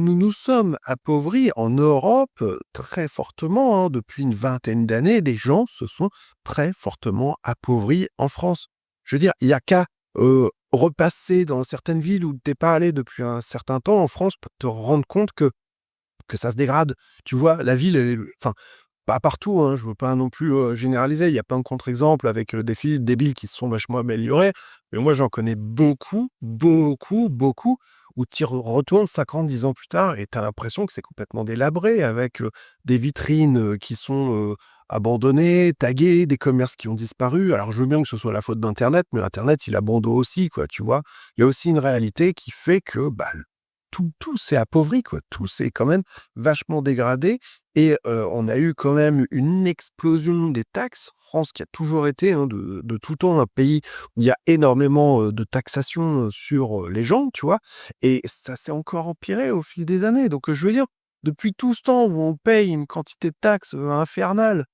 nous nous sommes appauvris en Europe, très fortement, hein. Depuis une vingtaine d'années, les gens se sont très fortement appauvris en France. Je veux dire, il y a qu'à, repasser dans certaines villes où tu es pas allé depuis un certain temps en France pour te rendre compte que ça se dégrade. Tu vois? La ville, elle est enfin, pas partout, hein, je veux pas non plus, généraliser. Il y a plein de contre-exemples avec, des villes qui se sont vachement améliorées. Mais moi, j'en connais beaucoup, beaucoup, beaucoup où tu y retournes 5 ans, 10 ans plus tard et tu as l'impression que c'est complètement délabré avec, des vitrines, qui sont, abandonnées, taguées, des commerces qui ont disparu. Alors je veux bien que ce soit la faute d'internet, mais internet, il a bon dos aussi, quoi, tu vois? Il y a aussi une réalité qui fait que, bah, tout s'est appauvri, quoi. Tout s'est quand même vachement dégradé et on a eu quand même une explosion des taxes. France qui a toujours été, hein, de tout temps un pays où il y a énormément, de taxation, sur, les gens, tu vois? Et ça s'est encore empiré au fil des années. Donc, je veux dire, depuis tout ce temps où on paye une quantité de taxes, infernale,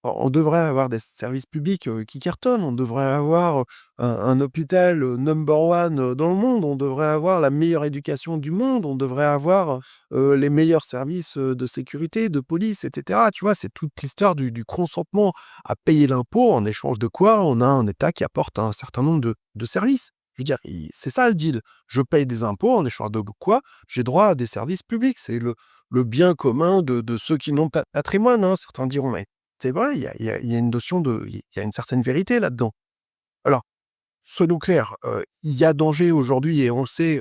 on devrait avoir des services publics, qui cartonnent. On devrait avoir, un hôpital, number one, dans le monde. On devrait avoir la meilleure éducation du monde. On devrait avoir, les meilleurs services, de sécurité, de police et cetera. Tu vois? C'est toute l'histoire du consentement à payer l'impôt en échange de quoi on a un État qui apporte un certain nombre de services. Je veux dire, i c'est ça le deal. Je paye des impôts en échange de quoi j'ai droit à des services publics. C'est le bien commun de ceux qui n'ont pas de patrimoine, hein, certains diront, mais c'est vrai, il y a une notion de il y a une certaine vérité là-dedans. Alors, soyons clairs, il y a danger aujourd'hui et on le sait,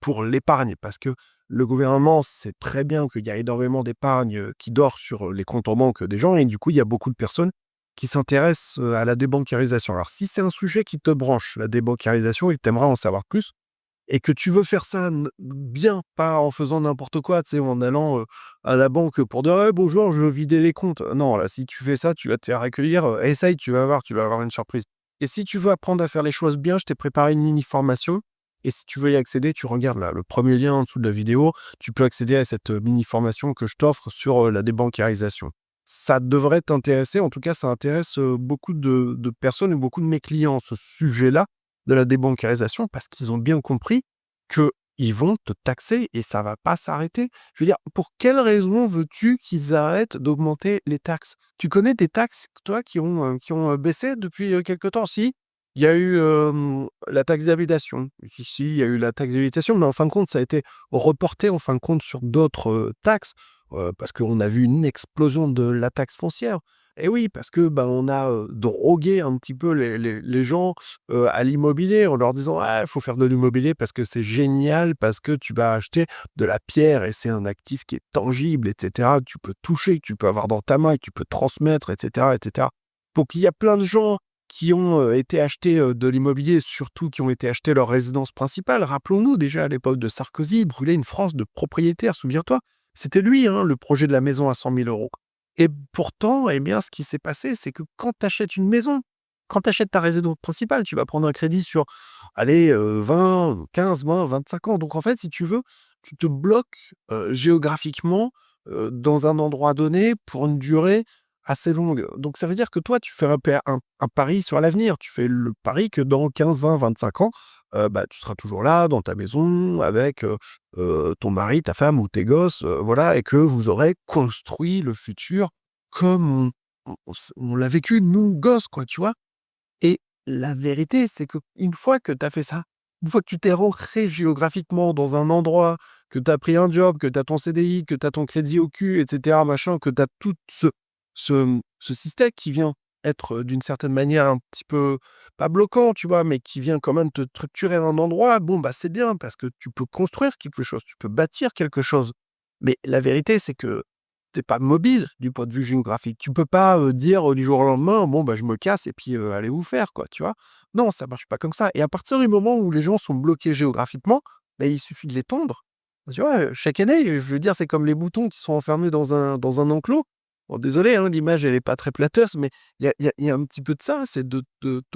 pour l'épargne parce que le gouvernement sait très bien qu'il y a énormément d'épargne, qui dort sur, les comptes en banque des gens et du coup, il y a beaucoup de personnes qui s'intéressent, à la débancarisation. Alors si c'est un sujet qui te branche, la débancarisation et que tu aimerais en savoir plus, et que tu veux faire ça bien, pas en faisant n'importe quoi, tu sais, ou en allant, à la banque pour dire: «Ouais, bonjour, je veux vider les comptes». Non, là, si tu fais ça, tu vas te faire accueillir, essaye, tu vas avoir une surprise. Et si tu veux apprendre à faire les choses bien, je t'ai préparé une mini formation et si tu veux y accéder, tu regardes là, le premier lien en dessous de la vidéo, tu peux accéder à cette, mini formation que je t'offre sur, la débancarisation. Ça devrait t'intéresser, en tout cas, ça intéresse, beaucoup de personnes et beaucoup de mes clients, ce sujet-là de la débancarisation parce qu'ils ont bien compris qu'ils vont te taxer et ça va pas s'arrêter. Je veux dire, pour quelle raison veux-tu qu'ils arrêtent d'augmenter les taxes? Tu connais des taxes, toi, qui ont, baissé depuis, quelque temps? Si, il y a eu, la taxe d'habitation. Si, il y a eu la taxe d'habitation, mais en fin de compte, ça a été reporté, en fin de compte, sur d'autres, taxes, parce qu'on a vu une explosion de la taxe foncière. Et oui, parce que, ben, on a, drogué un petit peu les gens, à l'immobilier en leur disant: «Ah, il faut faire de l'immobilier parce que c'est génial, parce que tu vas acheter de la pierre et c'est un actif qui est tangible et cetera. Tu peux toucher, que tu peux avoir dans ta main et que tu peux transmettre et cetera et cetera». Donc il y a plein de gens qui ont, été acheter, de l'immobilier, surtout qui ont été acheter leur résidence principale. Rappelons-nous déjà à l'époque de Sarkozy, il brûlait une France de propriétaires, souviens-toi? C'était lui, hein, le projet de la maison à 100 000 €. Et pourtant, eh bien, ce qui s'est passé, c'est que quand tu achètes une maison, quand tu achètes ta résidence principale, tu vas prendre un crédit sur, allez, 20, 15, 20, 25 ans. Donc en fait, si tu veux, tu te bloques, géographiquement, dans un endroit donné pour une durée assez longue. Donc ça veut dire que toi, tu fais un pari sur l'avenir. Tu fais le pari que dans 15, 20, 25 ans, bah, tu seras toujours là, dans ta maison, avec, ton mari, ta femme ou tes gosses, voilà et que vous aurez construit le futur comme on l'a vécu nous, gosses, quoi, tu vois? Et la vérité, c'est qu'une fois que tu as fait ça, une fois que tu t'es ancré géographiquement dans un endroit, que tu as pris un job, que tu as ton CDI, que tu as ton crédit au cul et cetera, machin, que tu as tout ce système qui vient être, d'une certaine manière un petit peu, pas bloquant, tu vois? Mais qui vient quand même te structurer un endroit, bon, bah, c'est bien parce que tu peux construire quelque chose, tu peux bâtir quelque chose. Mais la vérité, c'est que tu pas mobile du point de vue géographique. Tu peux pas, dire, du jour au lendemain: «Bon, bah, je me casse et puis, allez vous faire», quoi, tu vois? Non, ça marche pas comme ça et à partir du moment où les gens sont bloqués géographiquement, bah, il suffit de les tondre. Tu vois, chaque année, je veux dire, c'est comme les moutons qui sont enfermés dans un enclos. Bon désolé, hein, l'image elle est pas très flatteuse, mais il y a un petit peu de ça, c'est de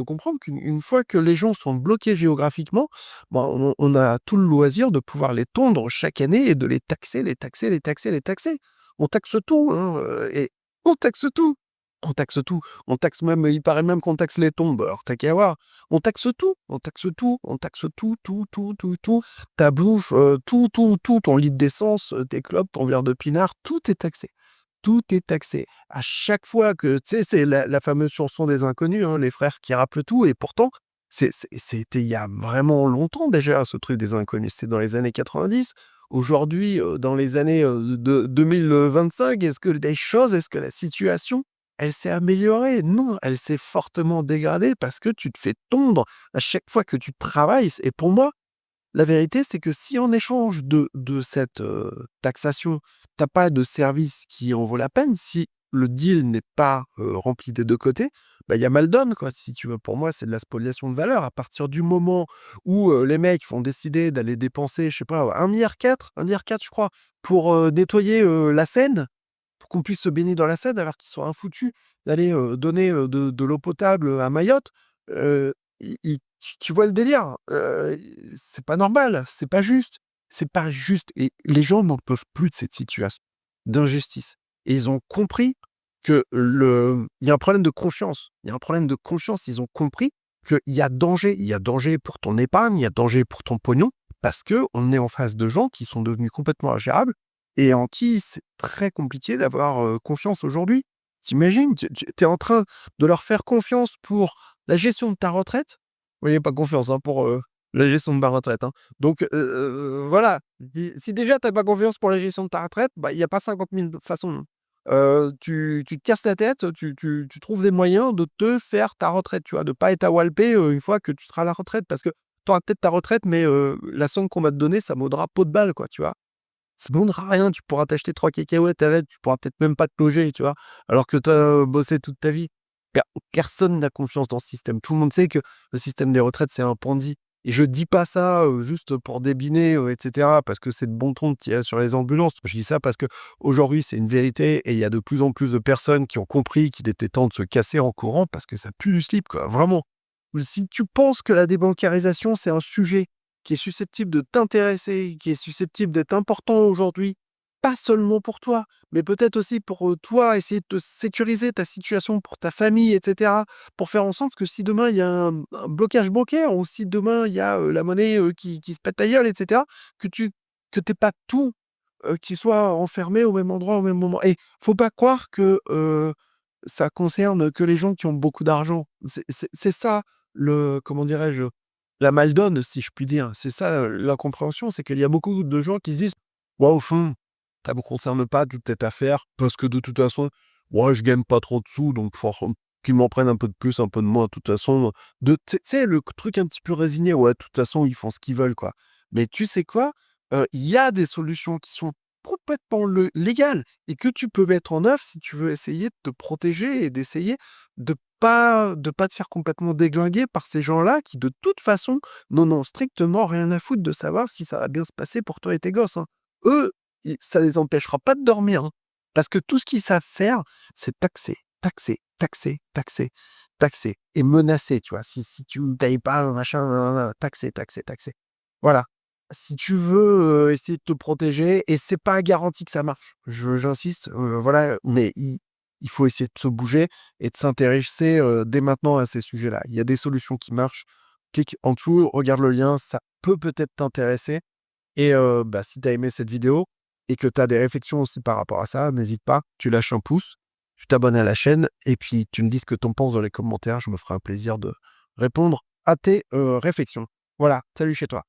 comprendre qu'une fois que les gens sont bloqués géographiquement, bah, on a tout le loisir de pouvoir les tondre chaque année et de les taxer, les taxer, les taxer, les taxer. On taxe tout, hein, et on taxe tout. On taxe tout. On taxe même, il paraît même qu'on taxe les tombes. Alors, tu qu'à voir. On taxe tout, on taxe tout, on taxe tout, tout, tout, tout, tout. Ta bouffe, tout, tout, tout, ton litre d'essence, tes clopes, ton verre de pinard, tout est taxé. Tout est taxé. À chaque fois que, tu sais, c'est la fameuse chanson des Inconnus, hein, les frères qui rappent tout, et pourtant, c'était il y a vraiment longtemps déjà, ce truc des Inconnus. C'est dans les années 90. Aujourd'hui, dans les années 2025, est-ce que la situation, elle s'est améliorée? Non, elle s'est fortement dégradée parce que tu te fais tondre à chaque fois que tu travailles. Et pour moi, la vérité, c'est que si en échange de cette, taxation, tu as pas de service qui en vaut la peine, si le deal n'est pas, rempli des 2 côtés, bah, il y a mal donne, quoi, si tu veux. Pour moi, c'est de la spoliation de valeur. À partir du moment où, les mecs vont décider d'aller dépenser, je sais pas, 1,4 milliard je crois, pour, nettoyer, la Seine, pour qu'on puisse se baigner dans la Seine, alors qu'ils sont infoutus d'aller, donner, de l'eau potable, à Mayotte, ils tu vois le délire? C'est pas normal, c'est pas juste et les gens n'en peuvent plus de cette situation d'injustice et ils ont compris que il y a un problème de confiance. Il y a un problème de confiance, ils ont compris qu'il y a danger. Il y a danger pour ton épargne, il y a danger pour ton pognon parce qu'on est en face de gens qui sont devenus complètement ingérables et en qui c'est très compliqué d'avoir, confiance aujourd'hui. Tu tu es en train de leur faire confiance pour la gestion de ta retraite. Oui, pas confiance, hein, pour, la gestion de ma retraite, hein. Donc, voilà, si déjà tu as pas confiance pour la gestion de ta retraite, bah, il y a pas 50 000 façons. Tu te casses la tête, tu trouves des moyens de te faire ta retraite, tu vois? De pas être à walper, une fois que tu seras à la retraite parce que tu auras peut-être ta retraite, mais, la somme qu'on va te donner, ça vaudra peau de balle, quoi, tu vois? Ça vaudra rien, tu pourras t'acheter 3 cacahuètes avec, tu pourras peut-être même pas te loger, tu vois? Alors que tu as bossé toute ta vie. Per Personne n'a confiance dans ce système. Tout le monde sait que le système des retraites, c'est un Ponzi et je dis pas ça, juste pour débiner, et cetera, parce que c'est de bon ton de tirer sur les ambulances. Je dis ça parce qu'aujourd'hui, c'est une vérité et il y a de plus en plus de personnes qui ont compris qu'il était temps de se casser en courant parce que ça pue du slip, quoi, vraiment. Si tu penses que la débancarisation, c'est un sujet qui est susceptible de t'intéresser, qui est susceptible d'être important aujourd'hui, pas seulement pour toi, mais peut-être aussi pour, toi, essayer de te sécuriser ta situation pour ta famille et cetera, pour faire en sorte que si demain il y a un blocage bancaire ou si demain il y a, la monnaie, qui se pète la gueule et cetera, que tu pas tout, qui soit enfermé au même endroit au même moment et faut pas croire que, ça concerne que les gens qui ont beaucoup d'argent. C'est ça le comment dirais-je? La mal-donne, si je puis dire. C'est ça, l'incompréhension, c'est qu'il y a beaucoup de gens qui se disent: «Ouais, au fond, ça me concerne pas toute cette affaire parce que de toute façon, ouais, je gagne pas trop de sous donc qu'ils m'en prennent un peu de plus, un peu de moins, de toute façon». Tu sais, le truc un petit peu résigné: «Ouais, de toute façon, ils font ce qu'ils veulent, quoi». Mais tu sais quoi? Il y a des solutions qui sont complètement légales et que tu peux mettre en œuvre si tu veux essayer de te protéger et d'essayer de pas te faire complètement déglinguer par ces gens-là qui, de toute façon, n'en ont strictement rien à foutre de savoir si ça va bien se passer pour toi et tes gosses, hein. Eux, ça les empêchera pas de dormir, hein, parce que tout ce qu'ils savent faire, c'est taxer, taxer, taxer, taxer, taxer et menacer, tu vois? Si tu me payes pas, machin, nin taxer, taxer, taxer. Voilà. Si tu veux, essayer de te protéger et c'est pas garanti que ça marche. J'insiste, voilà, mais il faut essayer de se bouger et de s'intéresser, dès maintenant à ces sujets-là. Il y a des solutions qui marchent. Clique en dessous, regarde le lien, ça peut peut-être t'intéresser et bah, si tu as aimé cette vidéo et que tu as des réflexions aussi par rapport à ça, n'hésite pas, tu lâches un pouce, tu t'abonnes à la chaîne et puis tu me dis ce que tu en penses dans les commentaires. Je me ferai un plaisir de répondre à tes, réflexions. Voilà, salut chez toi.